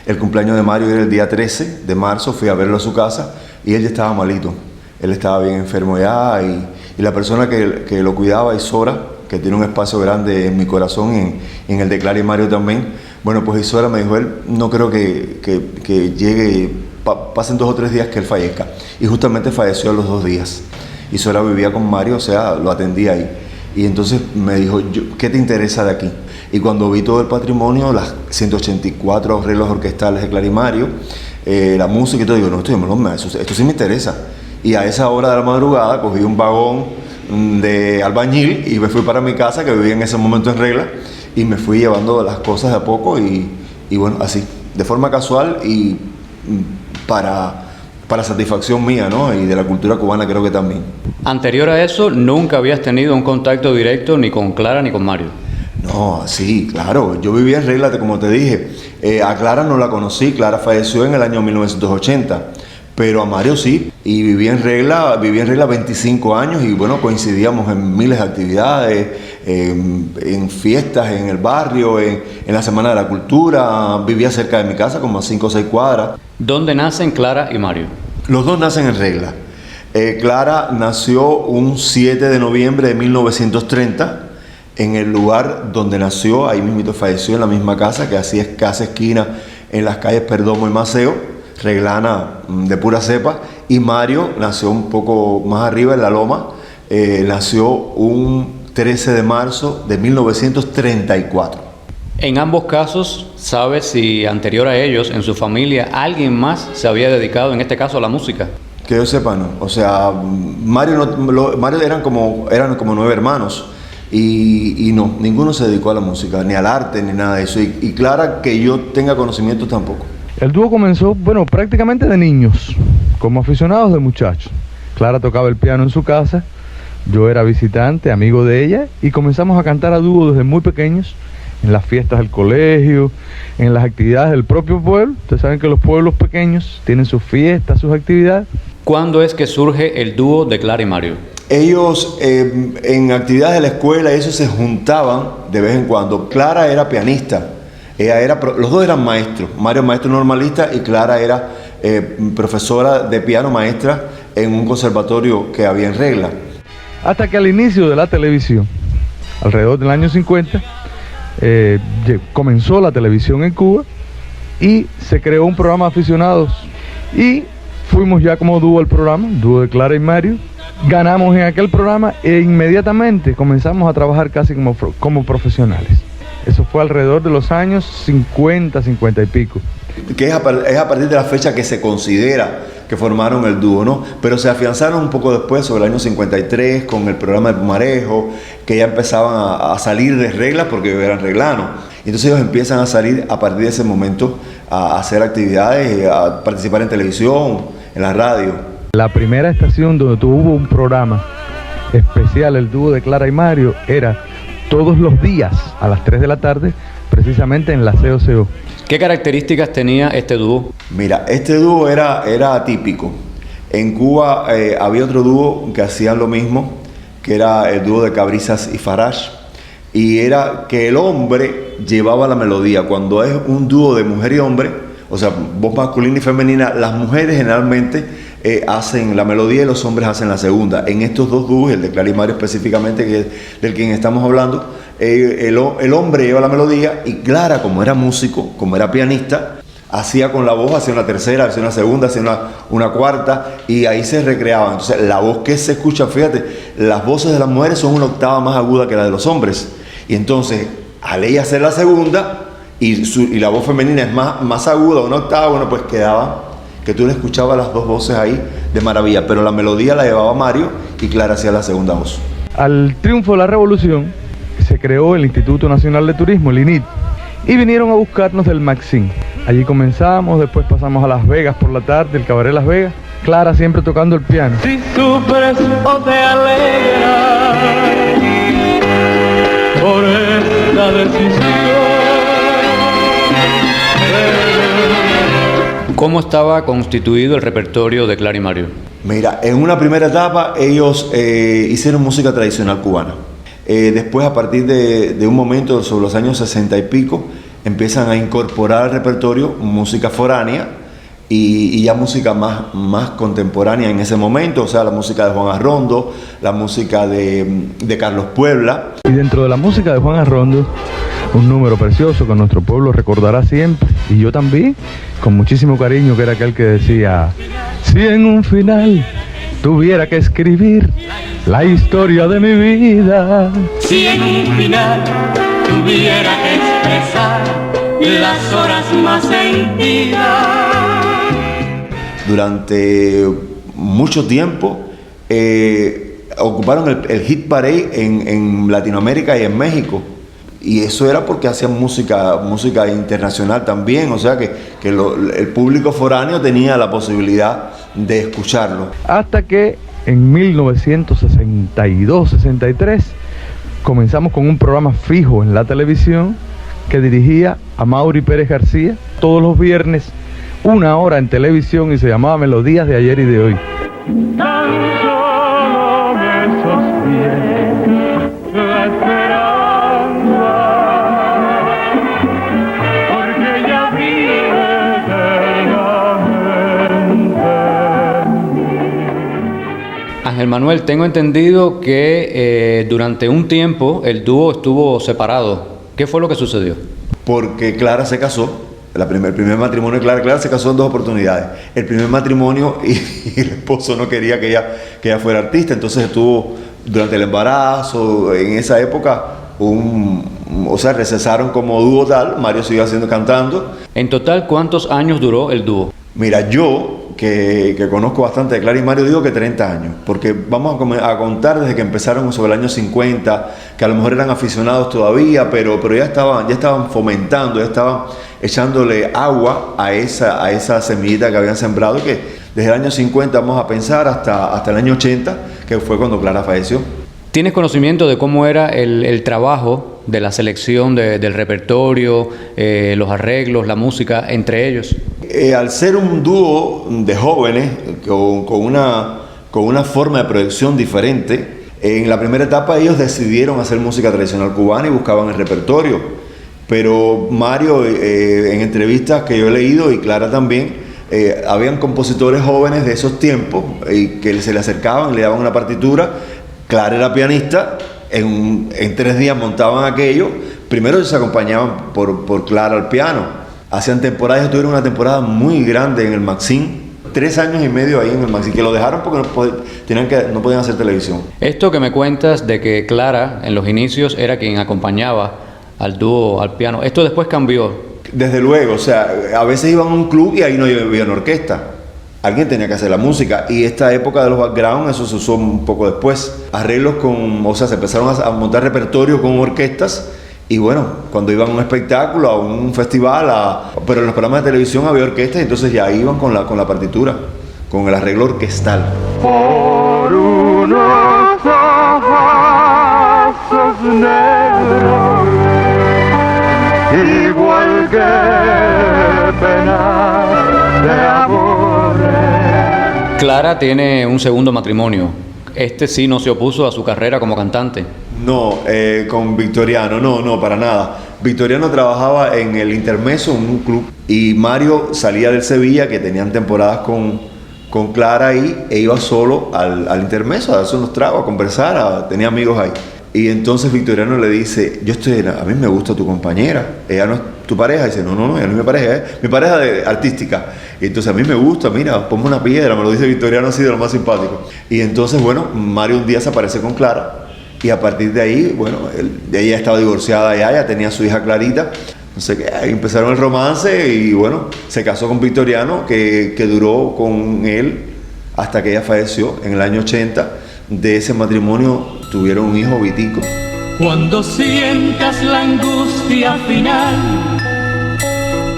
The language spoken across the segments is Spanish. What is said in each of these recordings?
El cumpleaños de Mario era el día 13 de marzo, fui a verlo a su casa y él ya estaba malito. Él estaba bien enfermo ya y la persona que lo cuidaba, Isora, que tiene un espacio grande en mi corazón y en el de Clara y Mario también, bueno, pues Isora me dijo, él no creo que llegue, pasen 2 o 3 días que él fallezca. Y justamente falleció a los 2 días. Isora vivía con Mario, o sea, lo atendía ahí. Y entonces me dijo, ¿qué te interesa de aquí? Y cuando vi todo el patrimonio, las 184 arreglos orquestales de Clara y Mario, la música y todo, digo, no, esto sí me interesa. Y a esa hora de la madrugada cogí un vagón de albañil y me fui para mi casa, que vivía en ese momento en Regla, y me fui llevando las cosas de a poco y bueno, así, de forma casual y para satisfacción mía, ¿no? Y de la cultura cubana creo que también. Anterior a eso, nunca habías tenido un contacto directo ni con Clara ni con Mario. No, sí, claro, yo vivía en Regla, como te dije. A Clara no la conocí, Clara falleció en el año 1980, pero a Mario sí, y viví en Regla 25 años y bueno, coincidíamos en miles de actividades, en fiestas en el barrio, en la Semana de la Cultura, vivía cerca de mi casa, como a 5 o 6 cuadras. ¿Dónde nacen Clara y Mario? Los dos nacen en Regla. Clara nació un 7 de noviembre de 1930, en el lugar donde nació, ahí mismo falleció en la misma casa, que así es casa esquina en las calles Perdomo y Maceo, reglana de pura cepa, y Mario nació un poco más arriba en la Loma, nació un 13 de marzo de 1934. En ambos casos, ¿sabes si anterior a ellos, en su familia, alguien más se había dedicado, en este caso, a la música? Que yo sepa, no. O sea, Mario eran como 9 hermanos. Y no, ninguno se dedicó a la música, ni al arte, ni nada de eso. Y Clara, que yo tenga conocimiento tampoco. El dúo comenzó, bueno, prácticamente de niños, como aficionados de muchachos. Clara tocaba el piano en su casa, yo era visitante, amigo de ella, y comenzamos a cantar a dúo desde muy pequeños, en las fiestas del colegio, en las actividades del propio pueblo. Ustedes saben que los pueblos pequeños tienen sus fiestas, sus actividades. ¿Cuándo es que surge el dúo de Clara y Mario? Ellos en actividades de la escuela, ellos se juntaban de vez en cuando. Clara era pianista, los dos eran maestros, Mario maestro normalista y Clara era profesora de piano, maestra en un conservatorio que había en Regla. Hasta que al inicio de la televisión, alrededor del año 50, comenzó la televisión en Cuba y se creó un programa de aficionados y fuimos ya como dúo al programa, dúo de Clara y Mario. Ganamos en aquel programa e inmediatamente comenzamos a trabajar casi como profesionales. Eso fue alrededor de los años 50, 50 y pico. Que es a partir de la fecha que se considera que formaron el dúo, ¿no? Pero se afianzaron un poco después, sobre el año 53, con el programa de Pumarejo, que ya empezaban a salir de Reglas porque eran reglanos. Entonces ellos empiezan a salir a partir de ese momento a hacer actividades, a participar en televisión, en la radio. La primera estación donde tuvo un programa especial, el dúo de Clara y Mario, era todos los días a las 3 de la tarde, precisamente en la COCO. ¿Qué características tenía este dúo? Mira, este dúo era atípico. En Cuba había otro dúo que hacían lo mismo, que era el dúo de Cabrizas y Farage, y era que el hombre llevaba la melodía. Cuando es un dúo de mujer y hombre, o sea, voz masculina y femenina, las mujeres generalmente hacen la melodía y los hombres hacen la segunda. En estos dos dúos, el de Clara y Mario específicamente, que es del quien estamos hablando, el hombre lleva la melodía y Clara, como era músico, como era pianista, hacía con la voz, hacía una tercera, hacía una segunda, hacía una cuarta, y ahí se recreaban. Entonces la voz que se escucha, fíjate, las voces de las mujeres son una octava más aguda que la de los hombres, y entonces al ella hacer la segunda y la voz femenina es más aguda, una octava, bueno, pues quedaba que tú le escuchabas las dos voces ahí de maravilla, pero la melodía la llevaba Mario y Clara hacía la segunda voz. Al triunfo de la revolución se creó el Instituto Nacional de Turismo, el INIT, y vinieron a buscarnos del Maxim. Allí comenzamos, después pasamos a Las Vegas por la tarde, el Cabaret Las Vegas, Clara siempre tocando el piano. Si sufres o te alegras por esta decisión. ¿Cómo estaba constituido el repertorio de Clara y Mario? Mira, en una primera etapa ellos hicieron música tradicional cubana. Después, a partir de un momento sobre los años 60 y pico, empiezan a incorporar al repertorio música foránea y ya música más contemporánea en ese momento, o sea, la música de Juan Arrondo, la música de Carlos Puebla. Y dentro de la música de Juan Arrondo, un número precioso que nuestro pueblo recordará siempre, y yo también, con muchísimo cariño, que era aquel que decía: si en un final tuviera que escribir la historia de mi vida, si en un final tuviera que expresar las horas más sentidas. Durante mucho tiempo ocuparon el hit parade en Latinoamérica y en México. Y eso era porque hacían música internacional también, o sea que el público foráneo tenía la posibilidad de escucharlo. Hasta que en 1962-63 comenzamos con un programa fijo en la televisión que dirigía Amaury Pérez García todos los viernes, 1 hora en televisión, y se llamaba Melodías de Ayer y de Hoy. Tan solo me sostiene la esperanza, porque ella vive eternamente. Ángel Manuel, tengo entendido que durante un tiempo el dúo estuvo separado. ¿Qué fue lo que sucedió? Porque Clara se casó. El primer matrimonio de Clara se casó en 2 oportunidades. El primer matrimonio y el esposo no quería que ella fuera artista, entonces estuvo durante el embarazo, en esa época, recesaron como dúo tal. Mario siguió cantando. En total, ¿cuántos años duró el dúo? Mira, yo que conozco bastante de Clara y Mario, digo que 30 años, porque vamos a contar desde que empezaron sobre el año 50, que a lo mejor eran aficionados todavía, pero ya estaban fomentando, ya estaban echándole agua a esa semillita que habían sembrado, que desde el año 50 vamos a pensar hasta el año 80, que fue cuando Clara falleció. ¿Tienes conocimiento de cómo era el trabajo de la selección del repertorio, los arreglos, la música entre ellos? Al ser un dúo de jóvenes con una forma de proyección diferente, en la primera etapa ellos decidieron hacer música tradicional cubana y buscaban el repertorio. Pero Mario, en entrevistas que yo he leído, y Clara también, habían compositores jóvenes de esos tiempos que se le acercaban, le daban una partitura. Clara era pianista, en 3 días montaban aquello. Primero ellos se acompañaban por Clara al piano. Hacían temporadas, tuvieron una temporada muy grande en el Maxim, 3 años y medio ahí en el Maxim, que lo dejaron porque no podían hacer televisión. Esto que me cuentas de que Clara en los inicios era quien acompañaba al dúo al piano, ¿esto después cambió? Desde luego, o sea, a veces iban a un club y ahí no había una orquesta. Alguien tenía que hacer la música, y esta época de los background, eso se usó un poco después. Arreglos se empezaron a montar repertorio con orquestas. Y bueno, cuando iban a un espectáculo, a un festival, pero en los programas de televisión había orquestas, y entonces ya iban con la partitura, con el arreglo orquestal. Por unos ojos negros, igual que pena de amores. Clara tiene un segundo matrimonio. Este sí no se opuso a su carrera como cantante. No, con Victoriano, no, para nada. Victoriano trabajaba en el Intermeso, en un club, y Mario salía del Sevilla, que tenían temporadas con Clara ahí, e iba solo al Intermeso a darse unos tragos, a conversar, tenía amigos ahí. Y entonces Victoriano le dice: a mí me gusta tu compañera, ella no es tu pareja. Y dice: no, ella no es mi pareja, es mi pareja artística. Y entonces a mí me gusta, mira, ponme una piedra, me lo dice Victoriano así, de lo más simpático. Y entonces, bueno, Mario un día se aparece con Clara, y a partir de ahí, bueno, ella estaba divorciada ya tenía su hija Clarita. Entonces ahí empezaron el romance, y bueno, se casó con Victoriano, que duró con él hasta que ella falleció en el año 80. De ese matrimonio tuvieron un hijo, Vitico. Cuando sientas la angustia final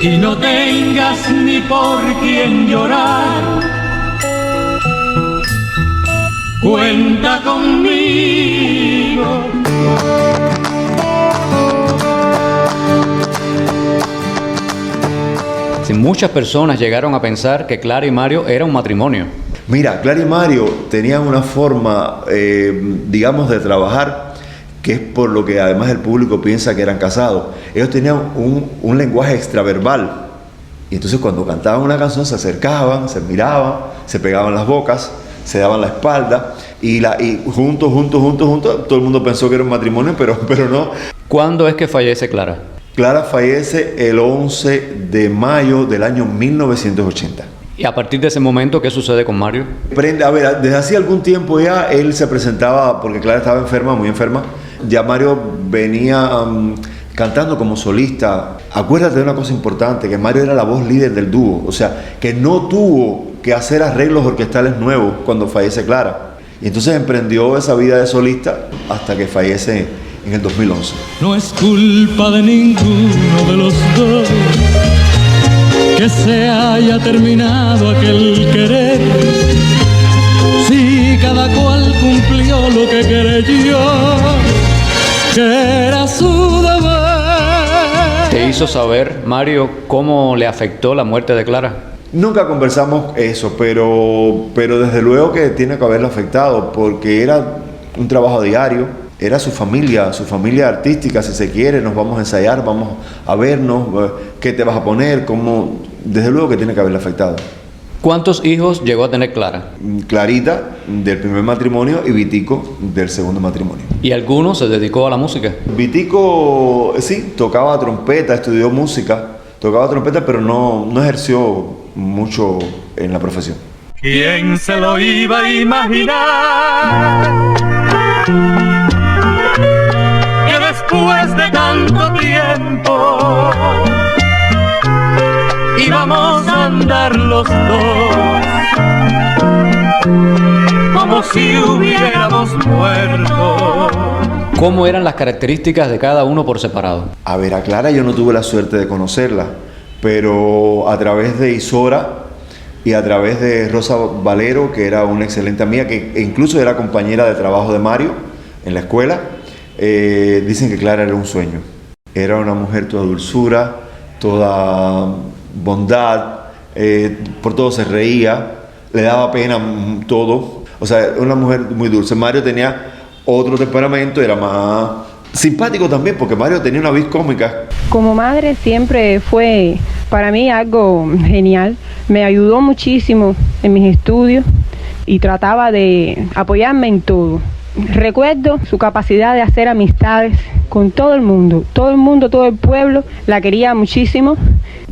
y no tengas ni por quién llorar, cuenta conmigo. Si muchas personas llegaron a pensar que Clara y Mario era un matrimonio. Mira, Clara y Mario tenían una forma, digamos, de trabajar que es por lo que además el público piensa que eran casados. Ellos tenían un lenguaje extraverbal. Y entonces cuando cantaban una canción se acercaban, se miraban, se pegaban las bocas, se daban la espalda y juntos, todo el mundo pensó que era un matrimonio, pero no. ¿Cuándo es que fallece Clara? Clara fallece el 11 de mayo del año 1980. Y a partir de ese momento, ¿qué sucede con Mario? A ver, desde hacía algún tiempo ya él se presentaba, porque Clara estaba enferma, muy enferma. Ya Mario venía cantando como solista. Acuérdate de una cosa importante, que Mario era la voz líder del dúo, o sea, que no tuvo que hacer arreglos orquestales nuevos cuando fallece Clara. Y entonces emprendió esa vida de solista hasta que fallece en el 2011. No es culpa de ninguno de los dos que se haya terminado aquel querer. Si cada cual cumplió lo que creyó que era su deber. ¿Te hizo saber, Mario, cómo le afectó la muerte de Clara? Nunca conversamos eso, pero desde luego que tiene que haberlo afectado, porque era un trabajo diario, era su familia artística, si se quiere. Nos vamos a ensayar, vamos a vernos, qué te vas a poner, cómo. Desde luego que tiene que haberle afectado. ¿Cuántos hijos llegó a tener Clara? Clarita, del primer matrimonio, y Vitico, del segundo matrimonio. ¿Y alguno se dedicó a la música? Vitico, sí, tocaba trompeta, estudió música, tocaba trompeta, pero no ejerció mucho en la profesión. ¿Quién se lo iba a imaginar? Que después de tanto tiempo íbamos a andar los dos como si hubiéramos muerto. ¿Cómo eran las características de cada uno por separado? A ver, a Clara yo no tuve la suerte de conocerla, pero a través de Isora y a través de Rosa Valero, que era una excelente amiga, que incluso era compañera de trabajo de Mario en la escuela, dicen que Clara era un sueño. Era una mujer toda dulzura, toda bondad, por todo se reía, le daba pena todo. O sea, una mujer muy dulce. Mario tenía otro temperamento, era más simpático también, porque Mario tenía una vis cómica. Como madre siempre fue para mí algo genial. Me ayudó muchísimo en mis estudios y trataba de apoyarme en todo. Recuerdo su capacidad de hacer amistades con todo el mundo, todo el pueblo la quería muchísimo.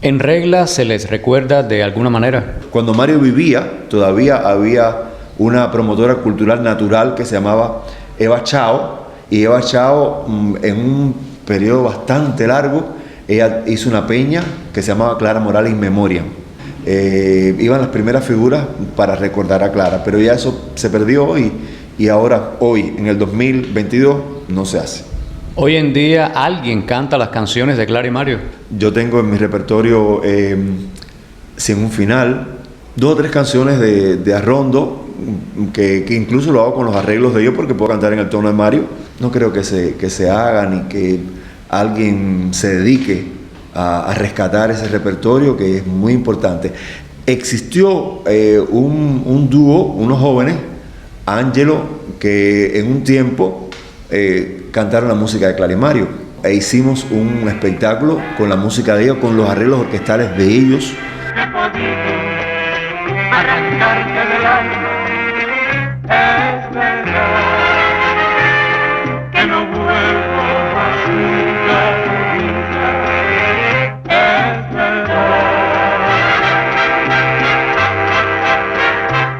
¿En regla se les recuerda de alguna manera? Cuando Mario vivía, todavía había una promotora cultural natural que se llamaba Eva Chao, y Eva Chao, en un periodo bastante largo, ella hizo una peña que se llamaba Clara Morales in Memoriam. Iban las primeras figuras para recordar a Clara, pero ya eso se perdió y ahora, hoy, en el 2022, no se hace. Hoy en día, ¿alguien canta las canciones de Clara y Mario? Yo tengo en mi repertorio, sin un final, 2 o 3 canciones de Arrondo, que incluso lo hago con los arreglos de ellos porque puedo cantar en el tono de Mario. No creo que se haga ni que alguien se dedique a rescatar ese repertorio, que es muy importante. Existió un dúo, unos jóvenes, Ángelo, que en un tiempo cantaron la música de Clara y Mario, e hicimos un espectáculo con la música de ellos, con los arreglos orquestales de ellos. He podido arrancarte del alma, es verdad que no vuelvo más nunca a tu vida, es verdad,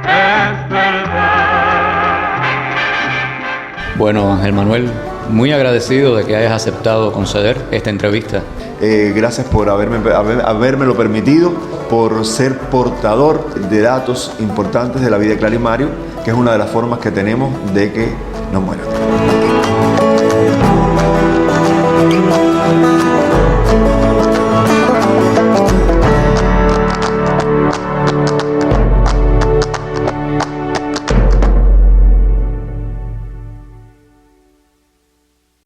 es verdad. Bueno, Ángel Manuel, muy agradecido de que hayas aceptado conceder esta entrevista. Gracias por habérmelo permitido, por ser portador de datos importantes de la vida de Clara y Mario, que es una de las formas que tenemos de que no mueran.